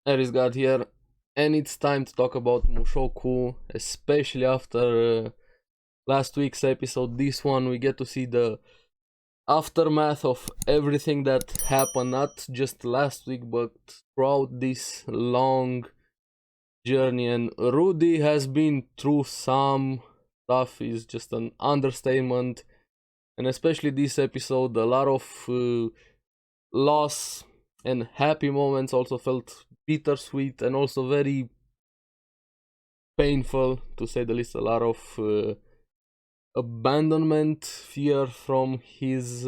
ARESxGOD here, and it's time to talk about Mushoku, especially after last week's episode. This one, we get to see the aftermath of everything that happened, not just last week, but throughout this long journey. And Rudy has been through some stuff, is just an understatement, and especially this episode, a lot of loss and happy moments also felt bittersweet and also very painful, to say the least. A lot of abandonment, fear from his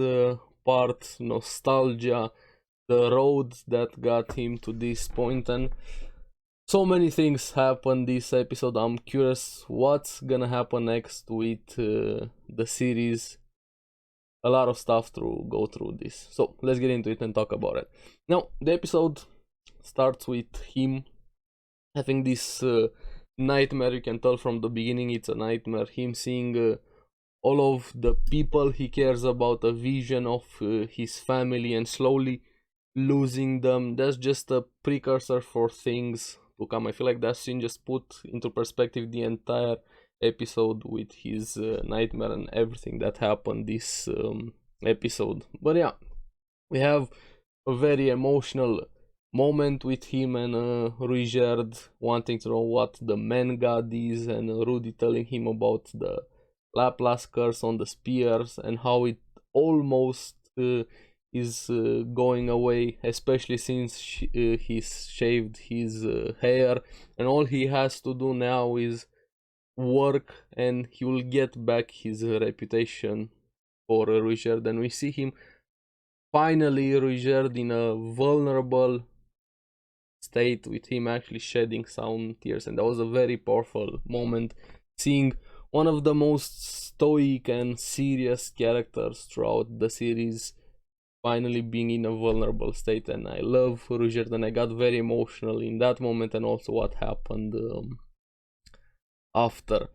part, nostalgia, the road that got him to this point, and so many things happened this episode. I'm curious what's gonna happen next with the series. A lot of stuff to go through this, so let's get into it and talk about it. Now, the episode starts with him having this nightmare. You can tell from the beginning it's a nightmare. Him seeing all of the people he cares about, a vision of his family, and slowly losing them. That's just a precursor for things to come. I feel like that scene just put into perspective the entire episode with his nightmare and everything that happened this episode. But yeah, we have a very emotional moment with him and Ruijerd wanting to know what the man god is, and Rudy telling him about the Laplace curse on the spears and how it almost is going away, especially since he's shaved his hair, and all he has to do now is work and he will get back his reputation for Ruijerd. And we see him finally, Ruijerd, in a vulnerable state, with him actually shedding some tears, and that was a very powerful moment, seeing one of the most stoic and serious characters throughout the series finally being in a vulnerable state. And I love Ruijerd, and I got very emotional in that moment, and also what happened after.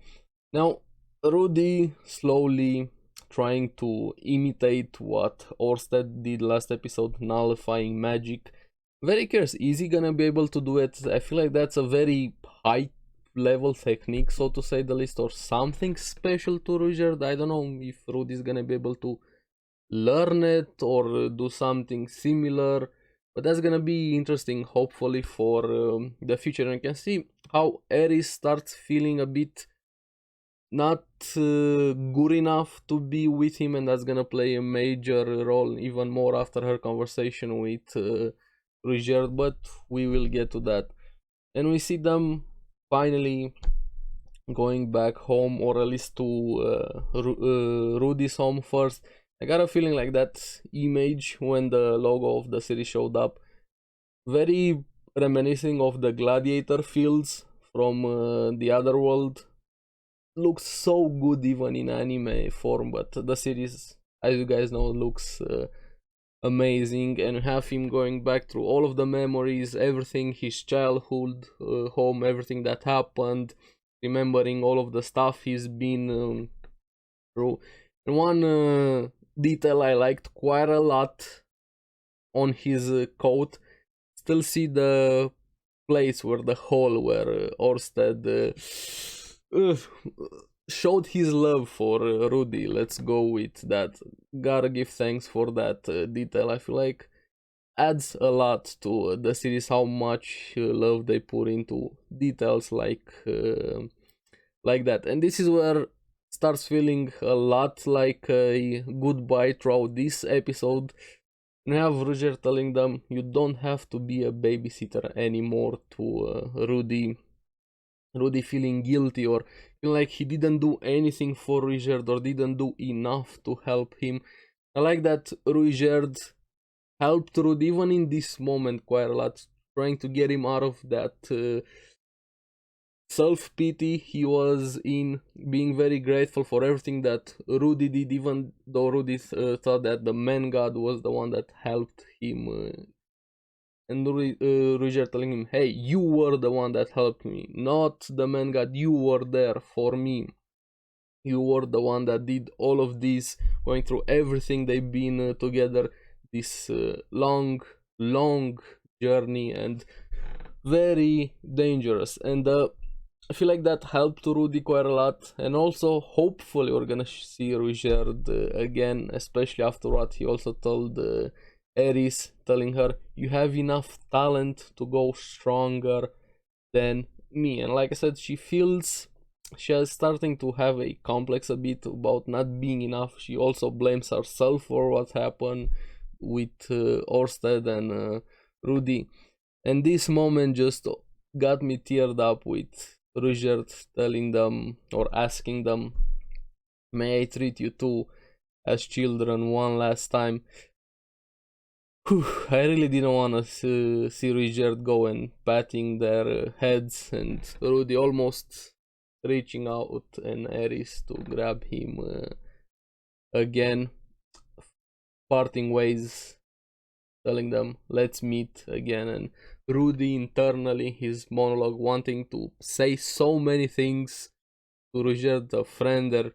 Now, Rudy slowly trying to imitate what Orsted did last episode, nullifying magic. Very curious, is he gonna be able to do it? I feel like that's a very high level technique, so to say the least, or something special to Ruijerd. I don't know if Rudy is gonna be able to learn it or do something similar, but that's gonna be interesting, hopefully, for the future. And you can see how Eris starts feeling a bit not good enough to be with him, and that's gonna play a major role even more after her conversation with Ruijerd, but we will get to that. And we see them finally going back home, or at least to Rudy's home first. I got a feeling like that image when the logo of the series showed up, very reminiscing of the gladiator fields from the other world. Looks so good even in anime form, but the series, as you guys know, looks amazing. And have him going back through all of the memories, everything, his childhood home, everything that happened, remembering all of the stuff he's been through. And one detail I liked quite a lot on his coat, still see the place where the hole where Orsted showed his love for Rudy. Let's go with that. Gotta give thanks for that detail. I feel like adds a lot to the series, how much love they put into details like that. And this is where starts feeling a lot like a goodbye throughout this episode. And have Ruijerd telling them, you don't have to be a babysitter anymore, to Rudy feeling guilty or feeling like he didn't do anything for Ruijerd or didn't do enough to help him. I like that Ruijerd helped Rudy even in this moment quite a lot, trying to get him out of that self-pity he was in, being very grateful for everything that Rudy did, even though Rudy thought that the man god was the one that helped him. And Ruijerd telling him, hey, you were the one that helped me, not the man god. You were there for me. You were the one that did all of this, going through everything they've been together, this long journey. And very dangerous. And I feel like that helped Rudy quite a lot, and also hopefully we're gonna see Richard again, especially after what he also told Eris, telling her, "You have enough talent to go stronger than me." And like I said, she is starting to have a complex a bit about not being enough. She also blames herself for what happened with Orsted and Rudy. And this moment just got me teared up with Richard telling them or asking them, "May I treat you two as children one last time?" Whew, I really didn't want to see Richard go and patting their heads, and Rudy almost reaching out and Eris to grab him again, parting ways, telling them, "Let's meet again." And Rudy internally, his monologue, wanting to say so many things to Richard, a friend, they're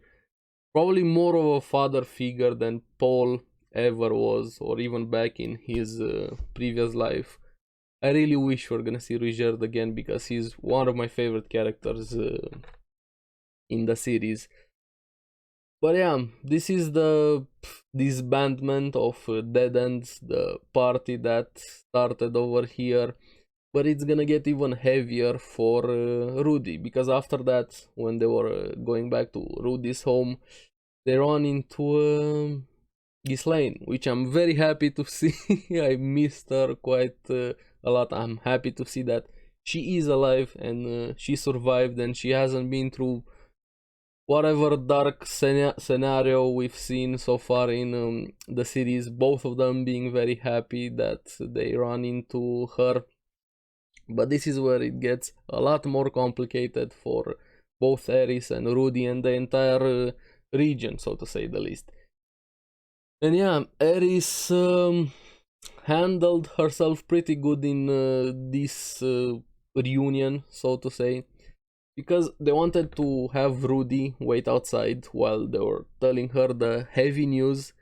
probably more of a father figure than Paul ever was, or even back in his previous life. I really wish we're gonna see Richard again, because he's one of my favorite characters in the series. But yeah, this is the disbandment of Dead Ends, the party that started over here. But it's gonna get even heavier for Rudy, because after that, when they were going back to Rudy's home, they run into Ghislaine, which I'm very happy to see. I missed her quite a lot. I'm happy to see that she is alive and she survived, and she hasn't been through whatever dark scenario we've seen so far in the series. Both of them being very happy that they run into her. But this is where it gets a lot more complicated for both Eris and Rudy and the entire region, so to say the least. And yeah, Eris handled herself pretty good in this reunion, so to say, because they wanted to have Rudy wait outside while they were telling her the heavy news.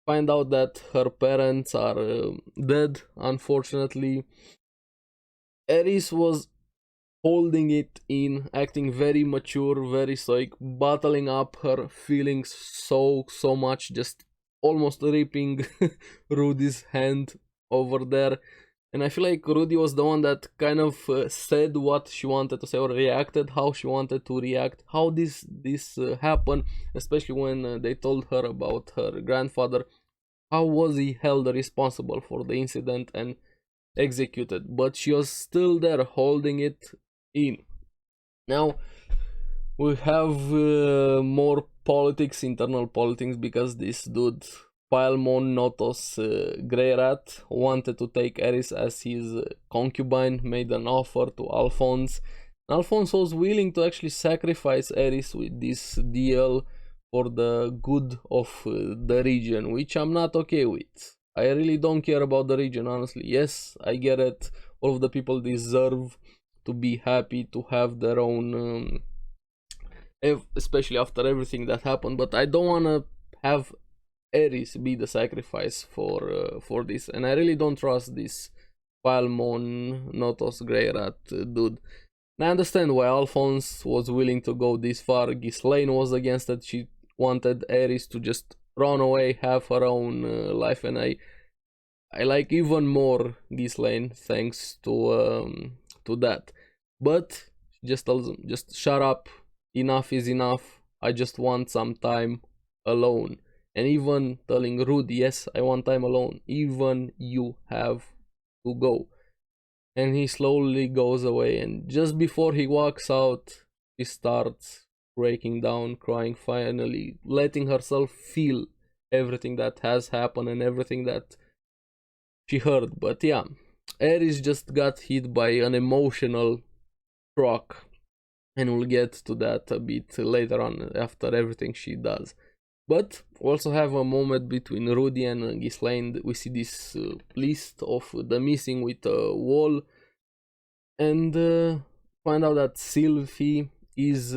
Find out that her parents are dead, unfortunately. Eris was holding it in, acting very mature, very stoic, bottling up her feelings so much, just almost ripping Rudy's hand over there. And I feel like Rudy was the one that kind of said what she wanted to say, or reacted how she wanted to react, how this happened, especially when they told her about her grandfather. How was he held responsible for the incident and executed? But she was still there holding it in. Now we have more politics, internal politics, because this dude Paelmon Notos Greyrat wanted to take Eris as his concubine, made an offer to Alphonse. Alphonse was willing to actually sacrifice Eris with this deal for the good of the region, which I'm not okay with. I really don't care about the region, honestly. Yes, I get it. All of the people deserve to be happy, to have their own, especially after everything that happened. But I don't wanna have Eris be the sacrifice for this, and I really don't trust this Paelmon Notos Greyrat dude. And I understand why Alphonse was willing to go this far. Ghislaine was against it. She wanted Eris to just run away, have her own life, and I like even more Ghislaine thanks to that. But she just tells him, just shut up, enough is enough, I just want some time alone. And even telling Rudy, yes, I want time alone, even you have to go. And he slowly goes away, and just before he walks out, she starts breaking down, crying, finally letting herself feel everything that has happened and everything that she heard. But yeah, Eris just got hit by an emotional shock, and we'll get to that a bit later on after everything she does. But we also have a moment between Rudy and Ghislaine. We see this list of the missing with a wall, and find out that Sylvie is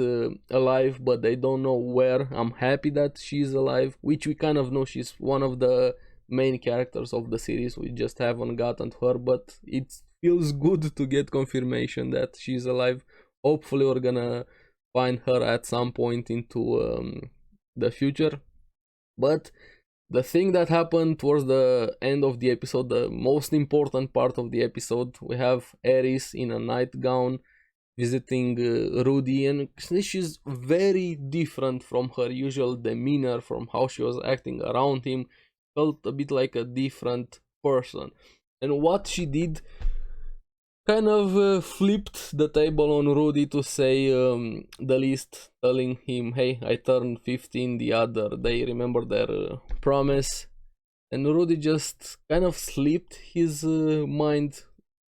alive, but they don't know where. I'm happy that she's alive, which we kind of know. She's one of the main characters of the series. We just haven't gotten to her, but it feels good to get confirmation that she's alive. Hopefully we're gonna find her at some point into the future. But the thing that happened towards the end of the episode, the most important part of the episode, we have Eris in a nightgown visiting Rudy, and she's very different from her usual demeanor, from how she was acting around him. Felt a bit like a different person. And what she did kind of flipped the table on Rudy to say the list, telling him, hey, I turned 15 the other day, remember their promise? And Rudy just kind of slipped his mind.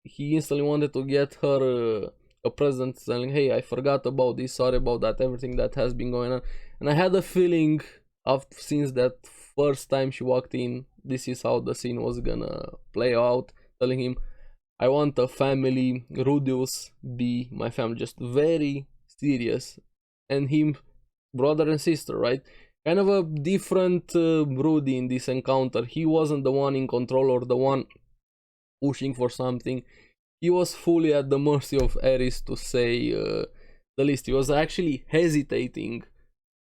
He instantly wanted to get her a present, telling, hey, I forgot about this, sorry about that, everything that has been going on. And I had a feeling since that first time she walked in, this is how the scene was gonna play out, telling him, I want a family, Rudius be my family, just very serious. And him, brother and sister, right? Kind of a different Rudy in this encounter. He wasn't the one in control or the one pushing for something. He was fully at the mercy of Eris to say the least. He was actually hesitating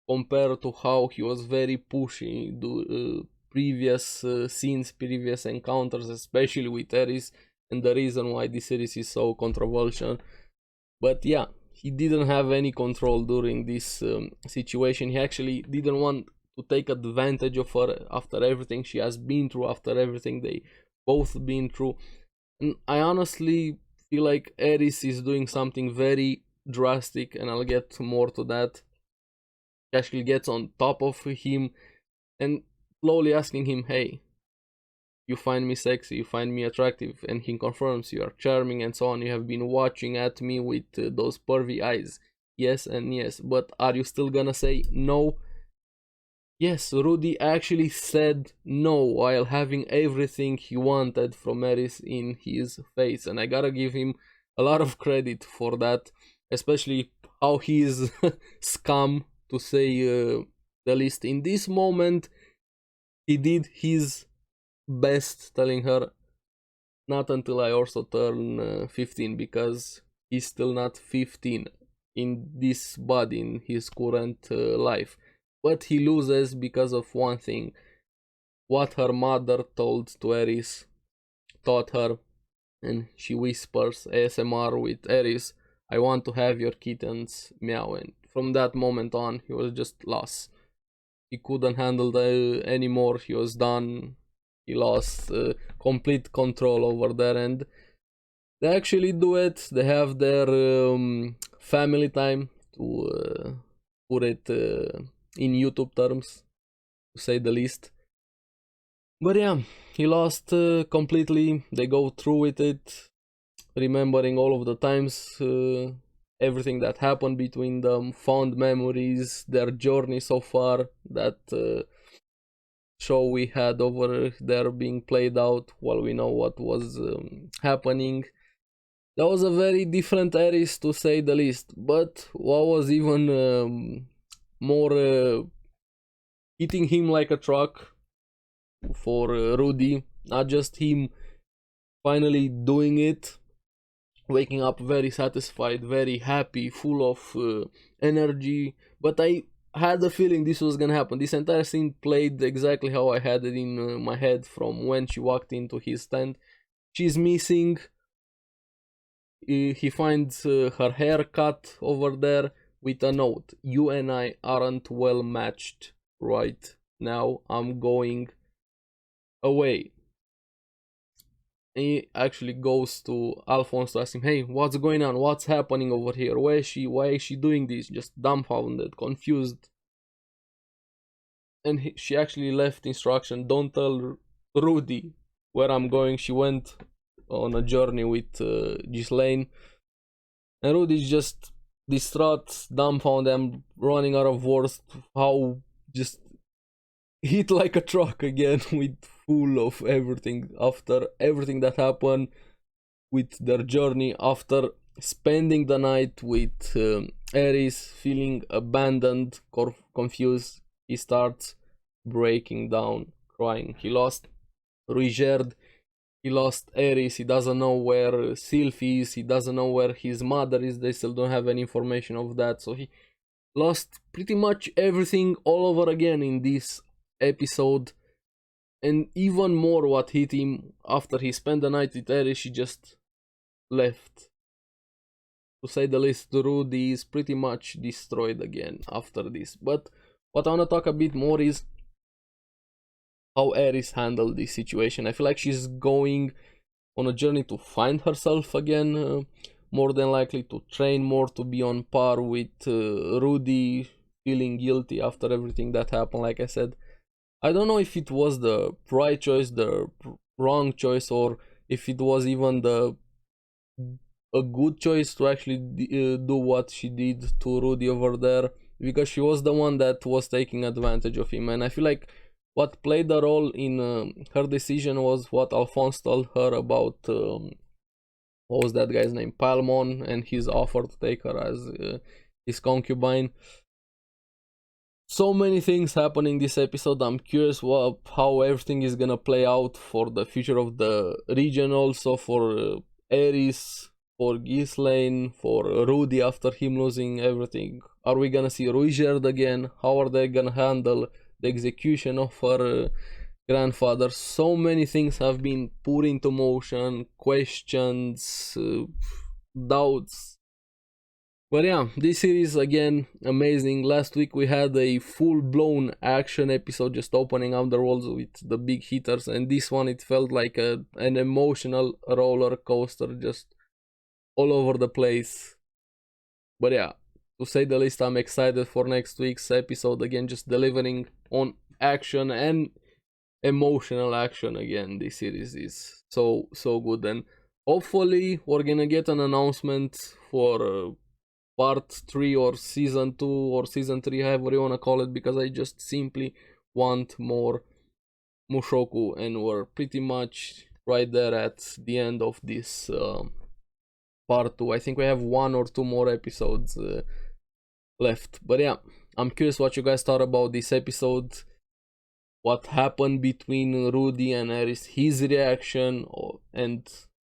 compared to how he was very pushy previous scenes, previous encounters, especially with Eris, and the reason why this series is so controversial. But yeah, he didn't have any control during this situation. He actually didn't want to take advantage of her after everything she has been through, after everything they both been through. And I honestly feel like Eris is doing something very drastic, and I'll get more to that. She actually gets on top of him and slowly asking him, hey, you find me sexy, you find me attractive, and he confirms you are charming and so on. You have been watching at me with those pervy eyes. Yes and yes, but are you still gonna say no? Yes, Rudy actually said no while having everything he wanted from Eris in his face, and I gotta give him a lot of credit for that, especially how he is scum, to say the least. In this moment, he did his best, telling her, not until I also turn 15, because he's still not 15 in this body, in his current life. But he loses because of one thing. What her mother told to Eris, taught her, and she whispers ASMR with Eris, I want to have your kittens meow. And from that moment on, he was just lost. He couldn't handle anymore. He was done. He lost complete control over there, and they actually do it. They have their family time, to put it in YouTube terms, to say the least. But yeah, he lost completely. They go through with it, remembering all of the times, everything that happened between them, fond memories, their journey so far, that show we had over there being played out while we know what was happening. That was a very different Eris, to say the least. But what was even more hitting him like a truck for Rudy, not just him finally doing it, waking up very satisfied, very happy, full of energy, but I had the feeling this was gonna happen. This entire scene played exactly how I had it in my head from when she walked into his tent. She's missing. He finds her hair cut over there with a note. You and I aren't well matched right now. I'm going away. And he actually goes to Alphonse to ask him, hey, what's going on? What's happening over here? Where is she? Why is she doing this? Just dumbfounded, confused. And she actually left instruction, don't tell Rudy where I'm going. She went on a journey with Ghislaine. And Rudy's just distraught, dumbfounded, and running out of words. How just hit like a truck again, with full of everything, after everything that happened with their journey, after spending the night with Eris, feeling abandoned, confused. He starts breaking down, crying. He lost Ruigerd. He lost Eris, he doesn't know where Sylph is, he doesn't know where his mother is, they still don't have any information of that, so he lost pretty much everything all over again in this episode. And even more what hit him after he spent the night with Eris, he just left. To say the least, Rudy is pretty much destroyed again after this. But what I want to talk a bit more is how Eris handled this situation. I feel like she's going on a journey to find herself again, more than likely to train more, to be on par with Rudy, feeling guilty after everything that happened. Like I said, I don't know if it was the right choice, the wrong choice, or if it was even a good choice to actually do what she did to Rudy over there, because she was the one that was taking advantage of him. And I feel like what played a role in her decision was what Alphonse told her about what was that guy's name, Palmon, and his offer to take her as his concubine. So many things happen in this episode. I'm curious how everything is gonna play out for the future of the region, also for Eris, for Ghislaine, for Rudy after him losing everything. Are we gonna see Ruigerd again? How are they gonna handle the execution of her grandfather? So many things have been put into motion, questions, doubts. But yeah, this series again, amazing. Last week we had a full-blown action episode, just opening up the worlds with the big hitters, and this one it felt like an emotional roller coaster, just all over the place. But yeah, to say the least, I'm excited for next week's episode. Again, just delivering on action and emotional action again. This series is so good, and hopefully we're gonna get an announcement for part 3 or season 2 or season 3, however you wanna call it, because I just simply want more Mushoku, and we're pretty much right there at the end of this part 2. I think we have 1 or 2 more episodes left. But yeah, I'm curious what you guys thought about this episode, what happened between Rudy and Eris, his reaction, and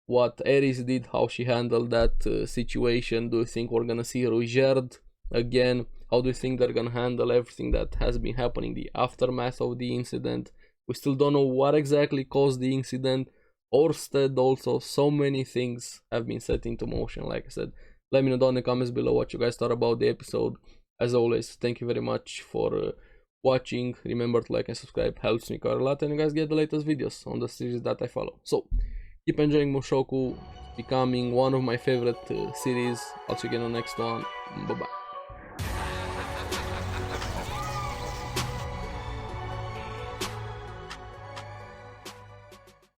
what Eris did, how she handled that situation. Do you think we're gonna see Ruigerd again? How do you think they're gonna handle everything that has been happening, the aftermath of the incident? We still don't know what exactly caused the incident. Orsted also, so many things have been set into motion. Like I said, let me know down in the comments below what you guys thought about the episode. As always, thank you very much for watching. Remember to like and subscribe, helps me quite a lot, and you guys get the latest videos on the series that I follow. So keep enjoying Mushoku, becoming one of my favorite series. I'll see you again on the next one. Bye bye.